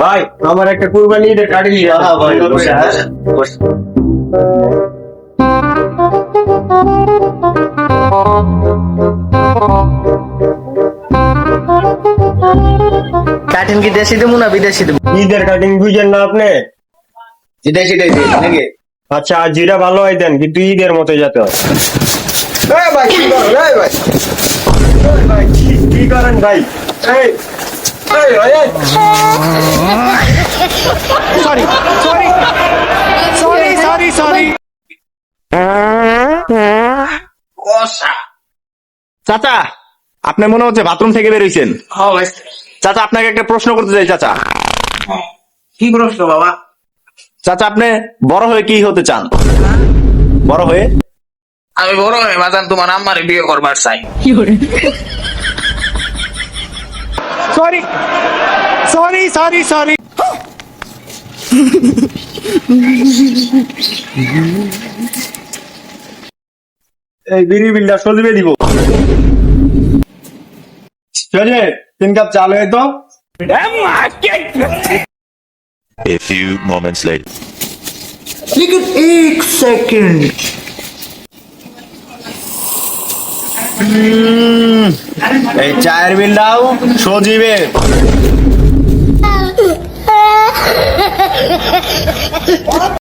ভাই আমার একটা কুরবানি ঈদের কাটিং কাটিং কি দেশি দেবো না বিদেশি দেবো? ঈদের কাটিং বুঝেন না আপনি? দেশিটাই দিই নাকি? আচ্ছা জিরা ভালো হয় দেন, কিন্তু ঈদের মতো যাতে হয়। ভাই কি করেন? ভাই কি করেন ভাই? সরি। চাচা, আপনি মনে হচ্ছে বাথরুম থেকে বেরোইছেন। চাচা আপনাকে একটা প্রশ্ন করতে চাই চাচা। কি প্রশ্ন বাবা? চাচা আপনি বড় হয়ে কি হতে চান? বড় হয়ে? আমি বড় হয়ে মাজান তোমার আম্মারে বিয়ে করবার চাই। সরি। এই বিড়ি বিলটা সজিয়ে দিব। চলে 3 কাপ চাল হয়ে তো। A few moments later. लेकिन एक सेकंड এই চায়ের বিল দাও সজিবে।